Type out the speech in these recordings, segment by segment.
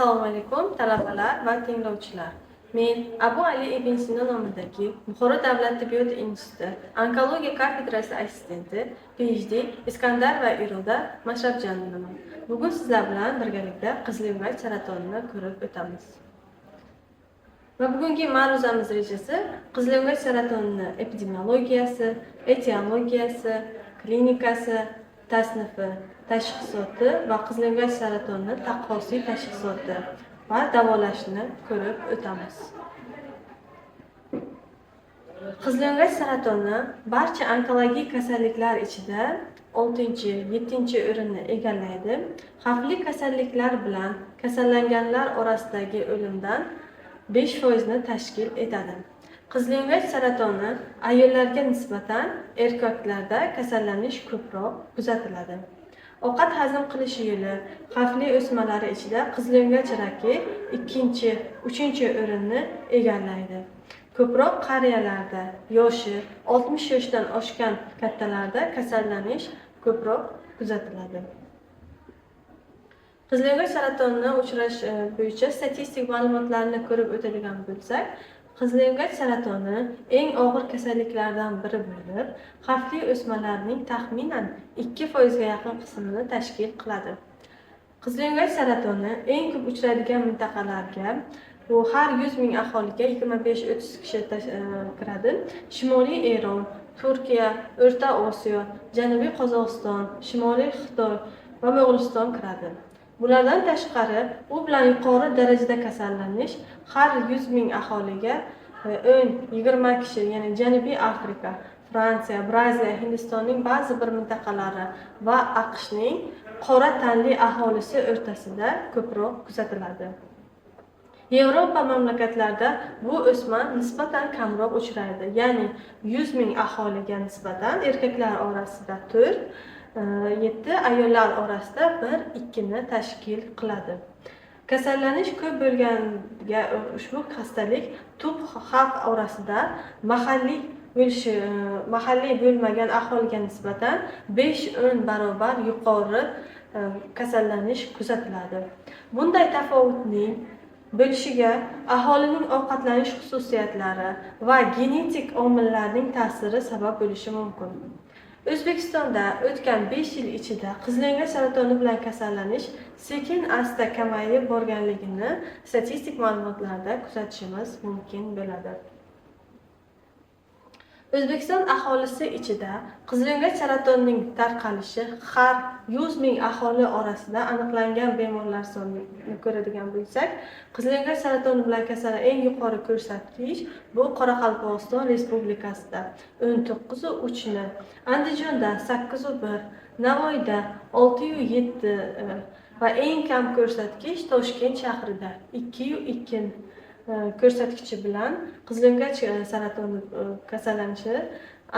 Assalomu alaykum talabalar va tinglovchilar. Men Abu Ali ibn Sino nomidagi Buxoro davlat tibbiyot instituti onkologiya kafedrasi assistenti PhD Iskandar va Iroda Mashrabjanovaman. Bugun sizlar bilan birgalikda qizilyo'ngach saratonini ko'rib o'tamiz. Va bugungi ma'ruzamiz rejasi qizilyo'ngach saratonining epidemiologiyasi, etiologiyasi, klinikasi, tasnifi, tashxisoti va qizilyo'ngach saratoni taqqosiy tashxisoti va davolashni ko'rib o'tamiz. Qizilyo'ngach saratoni barcha onkologik kasalliklar ichida 6-7 o'rinni egallaydi. Xavfli kasalliklar bilan kasallanganlar orasidagi o'limdan 5% ni tashkil etadi. Qizilyo'ngach saratoni ayollarga nisbatan erkaklarda kasallanish ko'proq kuzatiladi. Ovqat hazm qilish yo'li xavfli o'smalari ichida qizilyo'ngach raki 2-3 o'rinni egallaydi. Ko'proq qariyalarda, yoshi 60 yoshdan oshgan kattalarda kasallanish ko'proq kuzatiladi. Qizilyo'ngach saratonini uchrash bo'yicha statistik ma'lumotlarni ko'rib o'tadigan bo'lsak, qizilyo'ngach saratoni eng og'ir kasalliklardan biri bo'lib, xavfli o'smalarning taxminan 2% ga yaqin qismini tashkil qiladi. Qizilyo'ngach saratoni eng ko'p uchraydigan mintaqalarga bu har 100 ming aholiga 25-30 kishi kiradi. Shimoliy Eron, Turkiya, O'rta Osiyo, Janubiy Qozog'iston, Shimoliy Xitoy va Mo'g'uliston kiradi. Bulardan tashqari, u bilan yuqori darajada kasallanish har 100 ming aholiga 10-20 kishi, ya'ni Janubiy Afrika, Fransiya, Braziliya, Hindistonning ba'zi bir mintaqalari va AQShning qora tanli aholisi o'rtasida ko'proq kuzatiladi. Yevropa mamlakatlarida bu o'sma nisbatan kamroq uchraydi, ya'ni 100 ming aholiga nisbatan erkaklar orasida 4, 7, ayollar orasida 1-2 ni tashkil qiladi. Kasallanish ko'p bo'lganga ushbu xastalik tub xalq orasida mahalliy bo'lmagan aholiga nisbatan 5-10 barobar yuqori kasallanish kuzatiladi. Bunday tafovutning bo'lishiga aholining ovqatlanish xususiyatlari va genetik omillarning ta'siri sabab bo'lishi mumkin. O'zbekistonda o'tgan 5 yil ichida qizilyo'ngach saratoni bilan kasallanish sekin-asta kamayib borganligini statistik ma'lumotlarda kuzatishimiz mumkin bo'ladi. O'zbekiston aholisi ichida qizilyo'ngach saratonining tarqalishi har 100 ming aholi orasida aniqlangan bemorlar sonini ko'radigan bo'lsak, qizilyo'ngach saratoni bilan kasallangan eng yuqori ko'rsatkich bu Qoraqalpog'iston Respublikasida 19,3 ni, Andijonda 8,1, Navoiyda 6,7 va eng kam ko'rsatkich Toshkent shahrida 2,2 ko'rsatkichi bilan qizilyo'ngach saratoni kasallanishi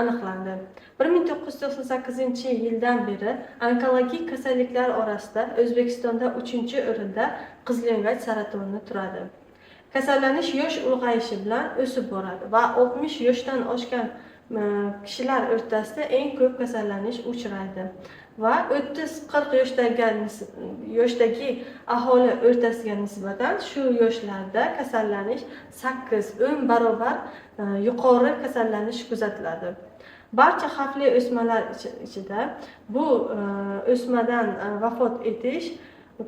aniqlandi. 1998-yildan beri onkologik kasalliklar orasida O'zbekistonda 3-o'rinda qizilyo'ngach saratoni turadi. Kasallanish yosh ulg'ayishi bilan o'sib boradi va 60 yoshdan oshgan kishilar o'rtasida eng ko'p kasallanish uchraydi va 30-40 yoshdagi aholi o'rtasiga nisbatan shu yoshlarda kasallanish 8-10 barobar yuqori kasallanish kuzatiladi. Barcha xavfli o'smalar ichida bu o'smadan vafot etish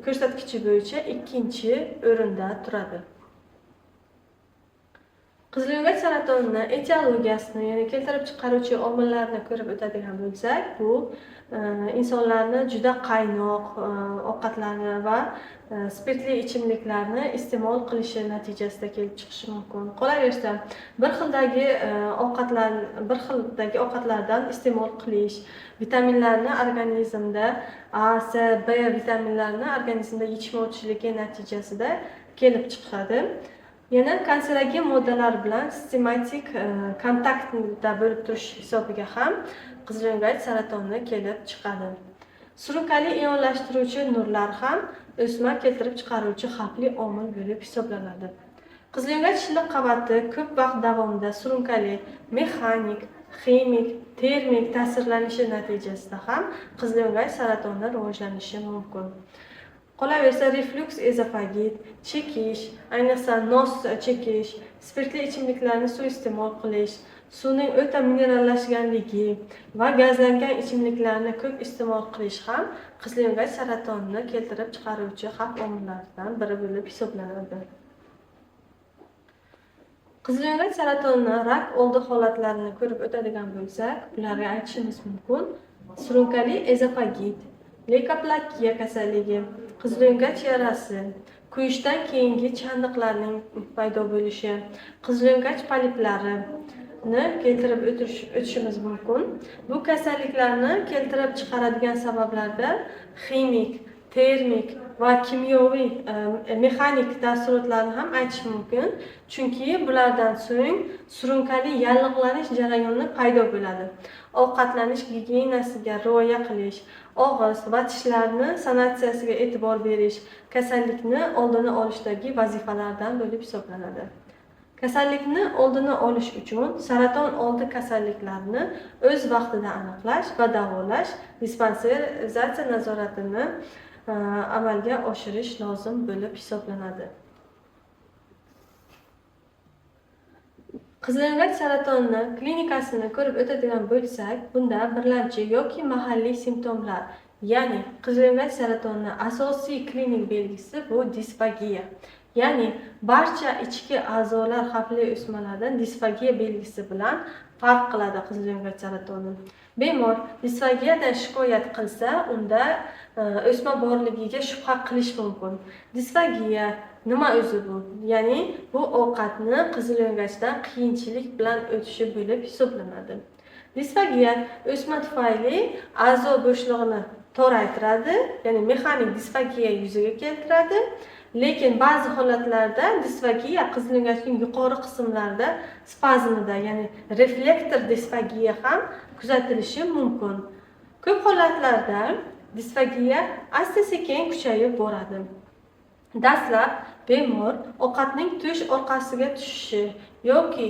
ko'rsatkichi bo'yicha 2-o'rinda turadi. Qizilyo'ngach saratonining etiologiyasini, ya'ni keltirib chiqaruvchi omillarni ko'rib o'tadigan bo'lsak, bu insonlarni juda qaynoq ovqatlarni va spirtli ichimliklarni iste'mol qilishi natijasida kelib chiqishi mumkin. Qolaversa, bir xildagi ovqatlardan iste'mol qilish vitaminlarni organizmda A, C, B vitaminlarini organizmda yetishmovchiligi natijasida kelib chiqadi. Yana kanserogen moddalar bilan sistematik kontaktda bo'lib turish hisobiga ham qizilyo'ngach saratoni kelib chiqadi. Surunkali ionlashtiruvchi nurlar ham o'sma keltirib chiqaruvchi xavfli omil bo'lib hisoblanadi. Qizilyo'ngach shilliq qavati ko'p vaqt davomida surunkali, mexanik, ximik, termik ta'sirlanishi natijasida ham qizilyo'ngach saratoni rivojlanishi mumkin. Qolaversa refluks ezofagit, chekish, ayniqsa nos chekish, spirtli ichimliklarni suiiste'mol qilish, suvning o'ta minerallashganligi va gazlangan ichimliklarni ko'p iste'mol qilish ham qizilyo'ngach saratonini keltirib chiqaruvchi xavf omillaridan biri bo'lib hisoblanadi. Qizilyo'ngach saratonini rak oldi holatlarini ko'rib o'tadigan bo'lsak, ularga aytishimiz mumkin: surunkali ezofagit, leykoplakiya kasalligi, qizilyo'ngach yarasi, kuyishdan keyingi chandiqlarning paydo bo'lishi, qizilyo'ngach poliplarini keltirib o'tishimiz mumkin. Bu kasalliklarni keltirib chiqaradigan sabablarda ximik, termik va kimyoviy mexanik ta'sirotlarni ham aytish mumkin. Chunki bulardan so'ng surunkali yallig'lanish jarayoni paydo bo'ladi. Ovqatlanish gigiyenasiga rioya qilish, og'iz va tishlarni sanatsiyasiga e'tibor berish kasallikni oldini olishdagi vazifalardan bo'lib hisoblanadi. Kasallikni oldini olish uchun saraton oldi kasalliklarini o'z vaqtida aniqlash va davolash, dispanserizatsiya nazoratini amalga oshirish lozim bo'lib hisoblanadi. Qizilyo'ngach saratonini klinikasini ko'rib o'tadigan bo'lsak, bunda birlamchi yoki mahalliy simptomlar, ya'ni qizilyo'ngach saratonining asosiy klinik belgisi bu disfagiya. Ya'ni barcha ichki a'zolar xavfli o'smalardan disfagiya belgisi bilan farq qiladi qizilyo'ngach saratoni. Bemor disfagiyadan shikoyat qilsa, unda o'sma borligiga shubha qilish mumkin. Disfagiya nima o'zi bu? Ya'ni bu ovqatni qizilyo'ngachdan qiyinchilik bilan o'tishi bo'lib hisoblanadi. Disfagiya o'sma tufayli a'zo bo'shlig'ini toraytiradi, ya'ni mexanik disfagiya yuzaga keltiradi. Lekin ba'zi holatlarda disfagiya qizilyo'ngachning yuqori qismlarida spazmida, ya'ni reflektor disfagiya ham kuzatilishi mumkin. Ko'p holatlarda disfagiya asta-sekin kuchayib boradi. Dastlab bemor ovqatning tush orqasiga tushishi yoki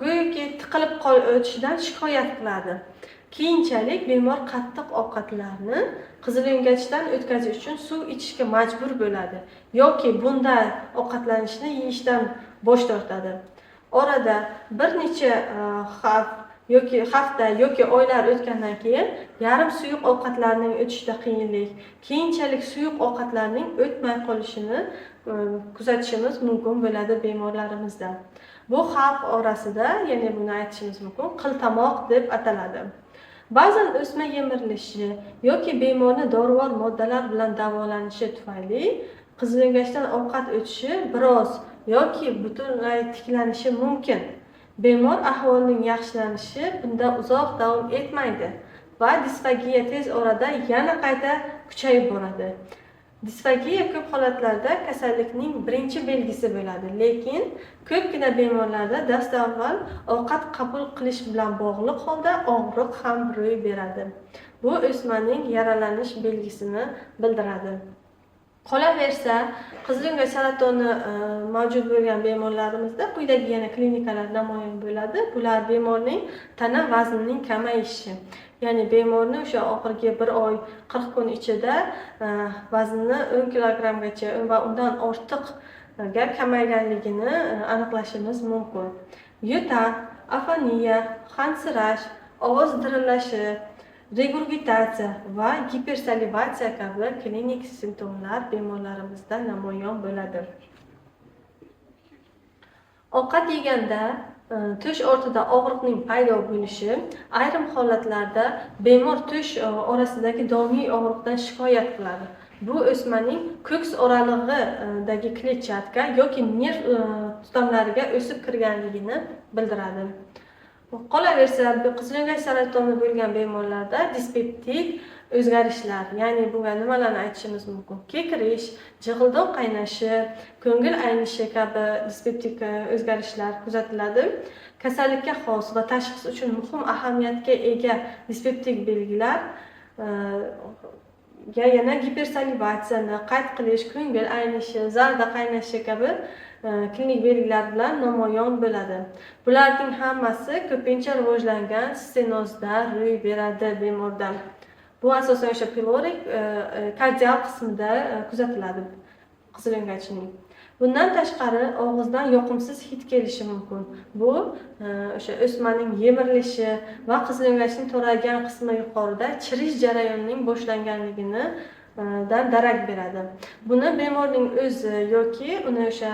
go'yoki tiqilib o'tishidan shikoyat qiladi. Keyinchalik bemor qattiq ovqatlarni qizilyo'ngachdan o'tkazish uchun suv ichishga majbur bo'ladi yoki bunday ovqatlanishni yeyishdan bosh tortadi. Orada bir necha hafta yoki oylar o'tgandan keyin yarim suyuq ovqatlarning o'tishida qiyinlik, keyinchalik suyuq ovqatlarning o'tmay qolishini kuzatishimiz mumkin bo'ladi bemorlarimizda. Bu xalq orasida, ya'ni buni aytishimiz mumkin, qiltamoq deb ataladi. Ba'zan o'sma yemirilishi yoki bemorni dorivor moddalar bilan davolanishi tufayli qizilyo'ngachdan ovqat o'tishi biroz yoki butunlay tiklanishi mumkin. Bemor ahvolining yaxshilanishi bunda uzoq davom etmaydi va disfagiya tez orada yana qayta kuchayib boradi. Disfagiya ko'p holatlarda kasallikning birinchi belgisi bo'ladi, lekin ko'pgina bemorlarda dastavval ovqat qabul qilish bilan bog'liq holda og'riq ham ro'y beradi. Bu o'smaning yaralanish belgisini bildiradi. Qolaversa, qizilyo'ngach saratoni mavjud bo'lgan bemorlarimizda quyidagi yana klinikalar namoyon bo'ladi. Bular bemorning tana vaznining kamayishi. Ya'ni bemorni o'sha oxirgi 1 oy 40 kun ichida vaznini 10 kilogrammgacha va undan ortiqga kamayganligini aniqlashimiz mumkin. Yo'tal, afoniya, hansirash, ovoz dirillashi, regurgitatsiya va gipersalivatsiya kabi klinik simptomlar bemorlarimizda namoyon bo'ladi. Ovqat yeganda tush ortida og'riqning paydo bo'lishi, ayrim holatlarda bemor tush orasidagi doimiy og'riqdan shikoyat qiladi. Bu o'smaning ko'ks oralig'idagi kletchatka yoki nerv tutamlariga o'sib kirganligini bildiradi. Qolaversa, qizilyo'ngach saratoni bo'lgan bemorlarda dispeptik o'zgarishlar, ya'ni bunga nimalarni aytishimiz mumkin? Kekirish, jig'ildon qaynashi, ko'ngil aynishi kabi dispeptik o'zgarishlar kuzatiladi. Kasallikka xos va tashxis uchun muhim ahamiyatga ega dispeptik belgilar yana gipersalivatsiyani qayd qilish, ko'ngil aynishi, zarda qaynashi kabi klinik belgilar bilan namoyon bo'ladi. Bularning hammasi ko'pincha rivojlangan stenozda ro'y beradi bemorda. Bu asosan o'sha pilorik kardial qismida kuzatiladi qizilo'ngachning. Bundan tashqari og'izdan yoqimsiz hid kelishi mumkin. Bu o'sha o'smaning yemirilishi va qizilo'ngachning to'raygan qismi yuqorida chirish jarayonining boshlanganligini dan darak beradi. Buni bemorning o'zi yoki uni o'sha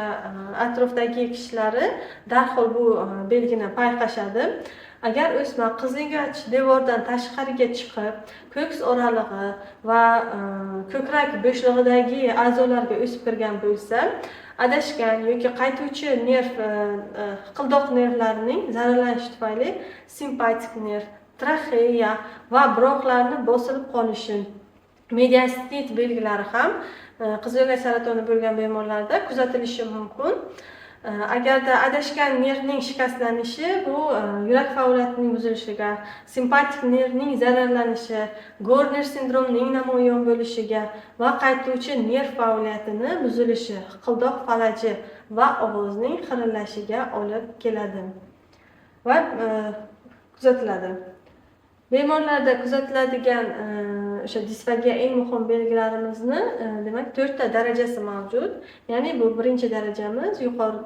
atrofdagi kishilari darhol bu belgini payqashadi. Agar o'sma qizilo'ngach devordan tashqariga chiqib, ko'ks oralig'i va ko'krak bo'shlig'idagi a'zolarga o'sib kirgan bo'lsa, adashgan yoki qaytuvchi nerv hiqildoq nervlarining zararlanishi tufayli simpatik nerv, traxeya va bronxlarni bosilib qolishi, mediastit belgilari ham qizilo'ngach saratoni bo'lgan bemorlarda kuzatilishi mumkin. Agarda adashgan nervning shikastlanishi bu yurak faoliyatining buzilishiga, simpatik nervning zararlanishi, Gorner sindromining namoyon bo'lishiga va qaytuvchi nerv faoliyatini buzilishi, hiqildoq falaji va ovozning xirillashiga olib keladi va kuzatiladi. Bemorlarda kuzatiladigan o'sha disfagiya eng muhim belgilarimizni demak 4 ta darajasi mavjud. Ya'ni bu birinchi darajamiz yuqori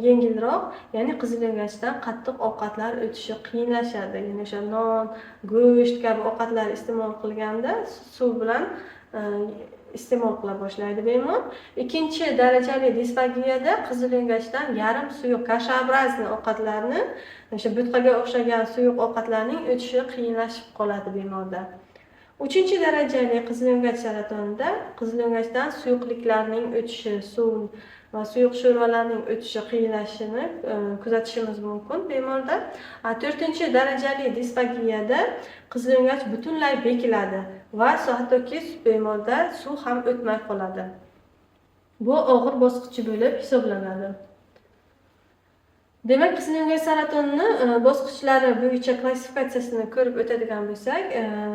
yengilroq, ya'ni qizilo'ngachdan qattiq ovqatlar o'tishi qiyinlashadi. Ya'ni o'sha non, go'sht kabi ovqatlar iste'mol qilganda suv bilan iste'mol qila boshlaydi bemor. Ikkinchi darajali disfagiyada qizilo'ngachdan yarim suyuq kashaobrazniy ovqatlarni, o'sha bo'tqaga o'xshagan suyuq ovqatlarning o'tishi qiyinlashib qoladi bemorda. Uchinchi darajali qizilo'ngach saratonida qizilo'ngachdan suyuqliklarning o'tishi, suv va suyuq sho'rvalarning o'tishi qiyinlashishini kuzatishimiz mumkin bemorda. To'rtinchi darajali disfagiyada qizilo'ngach butunlay bekiladi va hattoki bemorda suv ham o'tmay qoladi. Bu og'ir bosqichi bo'lib hisoblanadi. Demak, qizilo'ngach saratonini bosqichlari bo'yicha klassifikatsiyasini ko'rib o'tadigan bo'lsak,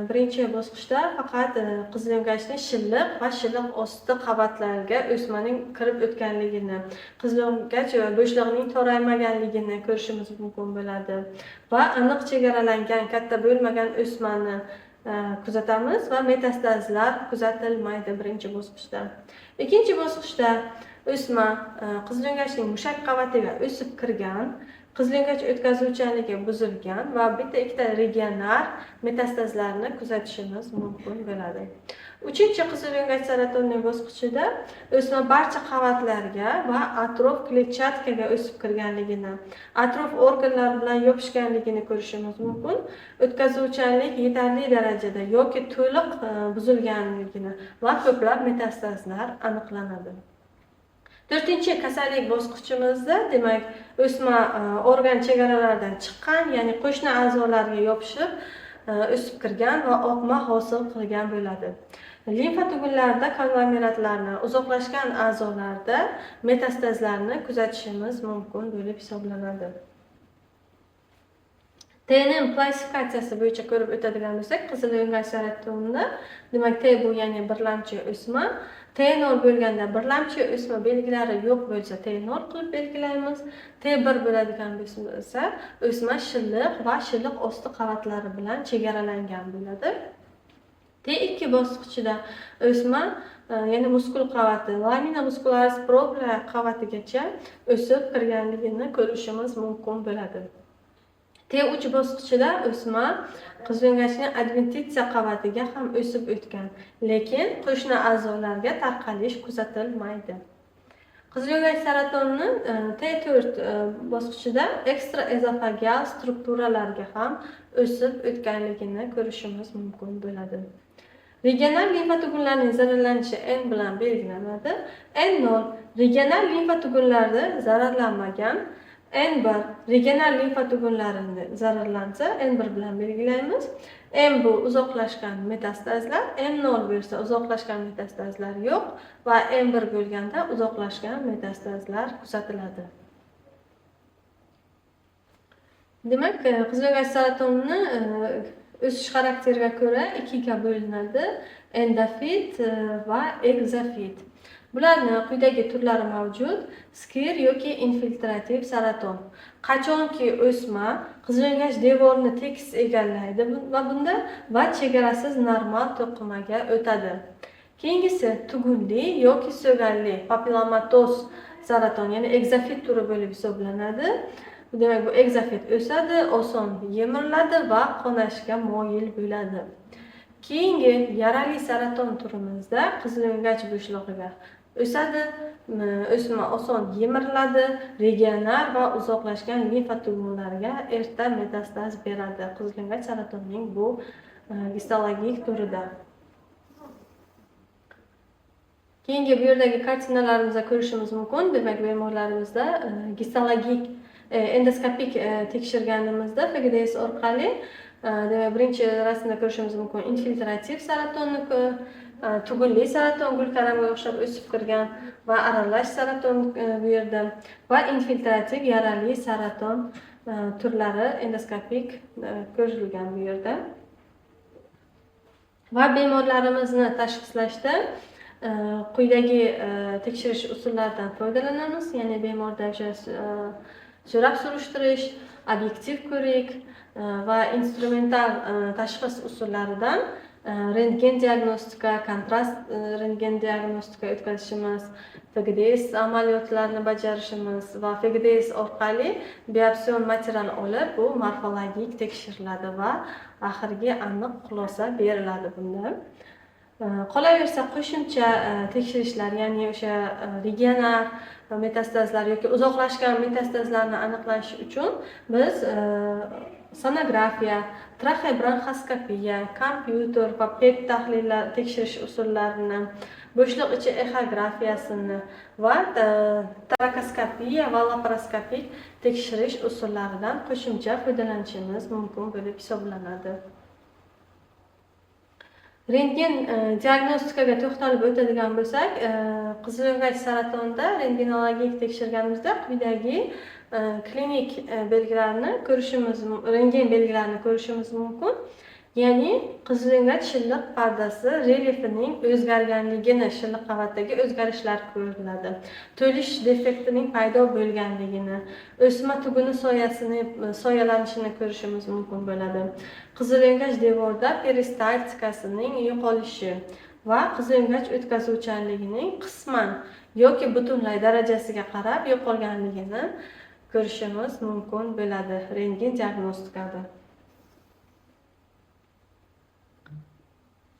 birinchi bosqichda faqat qizilo'ngachning shilliq va shilliq osti qavatlariga o'smaning kirib o'tganligini, qizilo'ngach bo'shlig'ining toraymaganligini ko'rishimiz mumkin bo'ladi va aniq chegaralangan katta bo'lmagan o'smani kuzatamiz va metastazlar kuzatilmaydi birinchi bosqichda. Ikkinchi bosqichda o'sma qizilo'ngachning mushak qavatiga o'sib kirgan, qizilo'ngach o'tkazuvchanligi buzilgan va bitta-ikkita regional metastazlarni kuzatishimiz mumkin bo'ladi. Uchinchi qizilo'ngach saratonining bosqichida o'sma barcha qavatlarga va atrof kletchatkaga o'sib kirganligini, atrof organlar bilan yopishganligini ko'rishimiz mumkin. O'tkazuvchanlik yetarli darajada yoki to'liq buzilganligini va ko'plab metastazlar aniqlanadi. To'rtinchi kasallik bosqichimizda demak o'sma organ chegaralaridan chiqqan, ya'ni qo'shni a'zolarga yopishib o'sib kirgan va oqma hosil qilgan bo'ladi. Limfa tugunlarida konglomeratlarni, uzoqlashgan a'zolarda metastazlarni kuzatishimiz mumkin bo'lib hisoblanadi. TNM klassifikatsiyasi bo'yicha ko'rib o'tadigan bo'lsak, qizilo'ngach saratonida demak T bu ya'ni birlamchi o'sma, T0 bo'lganda birlamchi o'sma belgilari yo'q bo'lsa T0 qilib belgilaymiz. T1 bo'ladigan bo'lsa o'sma shilliq va shilliq osti qavatlari bilan chegaralangan bo'ladi. T2 bosqichida o'sma ya'ni muskul qavati, lamina muscularis propria qavatigacha o'sib kirganligini ko'rishimiz mumkin bo'ladi. T3 bosqichida o'sma qizilo'ngachning adventitsiya qavatiga ham o'sib o'tgan, lekin qo'shni a'zolarga tarqalish kuzatilmaydi. Qizilo'ngach saratonining T4 bosqichida ekstraezofageal strukturalarga ham o'sib o'tganligini ko'rishimiz mumkin bo'ladi. Regional limfa tugunlarining zararlanishi N bilan belgilanadi. N0 regional limfa tugunlari zararlanmagan, N1 regional limfa tugunlarini zararlansa N1 bilan belgilaymiz. M bu uzoqlashgan metastazlar, M0 bo'lsa uzoqlashgan metastazlar yo'q va M1 bo'lganda uzoqlashgan metastazlar kuzatiladi. Demak, qizilo'ngach saratoni o'sish xarakteriga ko'ra ikkiga bo'linadi: endofit va egzofit. Bularni quyidagi turlari mavjud: skir yoki infiltrativ saraton. Qachonki o'sma qizilgach devorni tekis egallaydi va bunda va chegarasiz normal to'qimaga o'tadi. Keyingisi tugunli yoki so'galli papillomatoz saraton, ya'ni egzofit turi bo'lib hisoblanadi. Demak, bu egzofit o'sadi, oson yemiriladi va qonashga moyil bo'ladi. Keyingi yarali saraton turimizda qizilgach bo'shlig'iga o'sadi, o'sma oson yemiriladi, regional va uzoqlashgan limfa tugunlariga erta metastaz beradi. Qizilgach saratonning bu gistologik turida. Keyingi bu yerdagi kartinalarimizda ko'rishimiz mumkin. Demak, bemorlarimizda gistologik endoskopik tekshirganimizda FGDS orqali demak, birinchi rasmda ko'rishimiz mumkin infiltrativ saratonni, tugunli saraton gulkaramga o'xshab o'sib kirgan va aralash saraton bu yerda va infiltrativ yarali saraton turlari endoskopik ko'rilgan bu yerda. Va bemorlarimizni tashxislashda quyidagi tekshirish usullaridan foydalanamiz. Ya'ni bemorda so'rab surishtirish, obyektiv ko'rik va instrumental tashxis usullaridan rentgen diagnostika, kontrast rentgen diagnostika o'tkazishimiz, FGDS amaliyotlarini bajarishimiz va FGDS orqali biopsion material olib, bu morfologik tekshiriladi va oxirgi aniq xulosa beriladi bunda. Qolaversa qo'shimcha tekshirishlar, ya'ni o'sha regional metastazlar yoki uzoqlashgan metastazlarni aniqlash uchun biz sonografiya, traxeobronxoskopiya, kompyuter va PET tahlillar tekshirish usullarini, bo'shliq ichi exografiyasini va torakoskopiya va laparoskopik tekshirish usullaridan qo'shimcha foydalanishimiz mumkin bo'lib hisoblanadi. Rentgen diagnostikaga to'xtalib o'tadigan bo'lsak, qizilgach saratonda rentgenologik tekshirganimizda quyidagi klinik belgilarni ko'rishimiz, rentgen belgilarini ko'rishimiz mumkin. Ya'ni qizilgach shilliq pardasi relyefining o'zgarganligini, shilliq qavatdagi o'zgarishlar ko'riladi. To'lish defektining paydo bo'lganligini, o'sma tuguni soyalanishini ko'rishimiz mumkin bo'ladi. Qizilgach devorda peristaltikasining yo'qolishi va qizilgach o'tkazuvchanligining qisman yoki butunlay darajasiga qarab yo'qolganligini ko'rishimiz mumkin bo'ladi rentgen diagnostikada.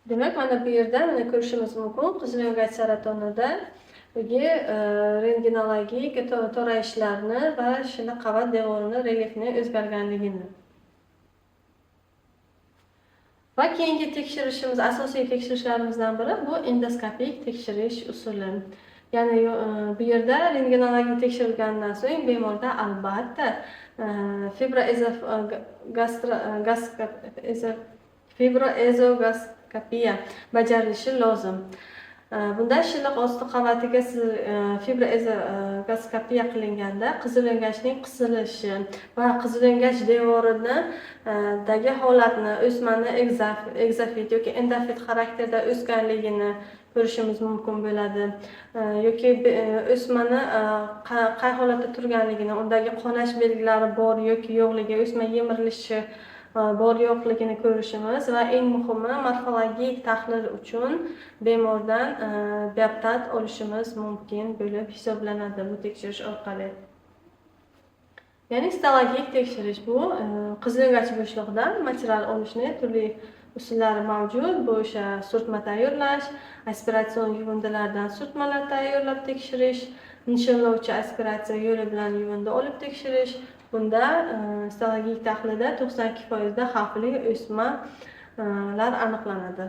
Demak, mana bu yerda ko'rishimiz mumkin qizilgach saratonida rentgenologik torayishlarni va shilliq qavat devorining relyefining o'zgarganligini. Va keyingi tekshirishimiz, asosiy tekshirishlarimizdan biri bu endoskopik tekshirish usuli. Ya'ni bu yerda rentgenologik tekshirilgandan so'ng bemorda albatta fibroezogaskopiya bajarilishi lozim. Bunda shilliq osti qavatiga fibroezogaskopiya qilinganda qizilgachning qisilishi va qizilgach devoridagi holatni, o'smani egzofit yoki endofit xarakterda o'sganligini ko'rishimiz mumkin bo'ladi. Yoki o'smani qay holatda turganligini, undagi qonash belgilari bor yoki yo'qligi, o'sma yemirilishi bor yo'qligini ko'rishimiz va eng muhimi morfologik tahlil uchun bemordan bioptat olishimiz mumkin bo'lib hisoblanadi bu tekshirish orqali. Ya'ni histologik tekshirish bu qizilgach bo'shlig'idan material olishning turli usullari mavjud. Bu o'sha surtma tayyorlash, aspiratsion yuvindilardan surtmalar tayyorlab tekshirish, nishonlovchi aspiratsiya yo'li bilan yuvinda olib tekshirish. Bunda histologik tahlilda 92% xavfli o'smalar aniqlanadi.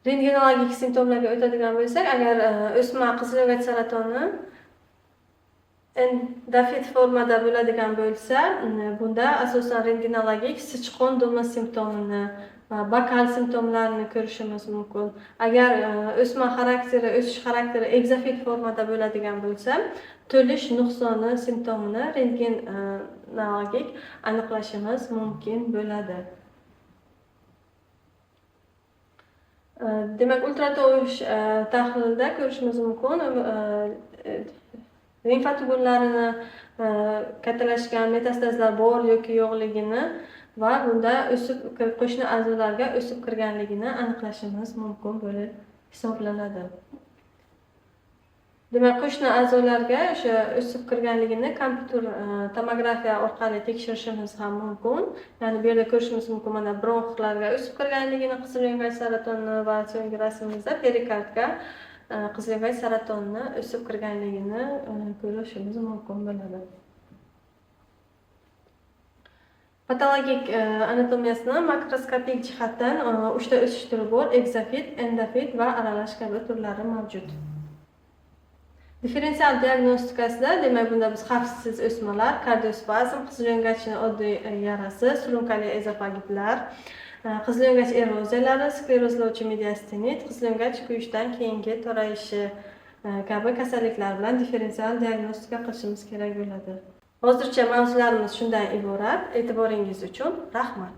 Rentgenologik simptomlarga o'tadigan bo'lsak, agar o'sma qizilgach saratoni endofit formada bo'ladigan bo'lsa, bunda asosan rentgenologik sichqon dumi simptomini, bakal simptomlarini ko'rishimiz mumkin. Agar o'sma xarakteri, o'sish xarakteri egzofit formada bo'ladigan bo'lsa, to'lish nuqsoni simptomini rentgenologik aniqlashimiz mumkin bo'ladi. Demak, ultratovush tahlilida ko'rishimiz mumkin limfa tubullarini kattalashgan metastazlar bor yoki yo'qligini va bunda qo'shni a'zolarga o'sib kirganligini aniqlashimiz mumkin bo'lib hisoblanadi. Demak, qo'shni a'zolarga o'sha o'sib kirganligini kompyuter tomografiya orqali tekshirishimiz ham mumkin. Ya'ni bu yerda ko'rishimiz mumkin, mana bronxlarga o'sib kirganligini, qizil yo'ngach saratoni va so'nggi rasmimizda perikardga qizil yo'ngach saratoni o'sib kirganligini ko'rishimiz mumkin bo'ladi. Patologik anatomiyasini makroskopik jihatdan 3 ta o'sish turi bor: egzofit, endofit va aralash kabi turlari mavjud. Differensial diagnostikasida, demak, bunda biz xavfsiz o'smalar, kardiospazm, qizil yo'ngachning oddiy yarasi, surunkali ezofagitlar, qizil yo'ngach eroziyalari, sklerozlovchi mediastinit, qizil yo'ngach kuyishdan keyingi to'rayishi kabi kasalliklar bilan differensial diagnostika qilishimiz kerak bo'ladi. Hozircha mavzularimiz shundan iborat. E'tiboringiz uchun rahmat.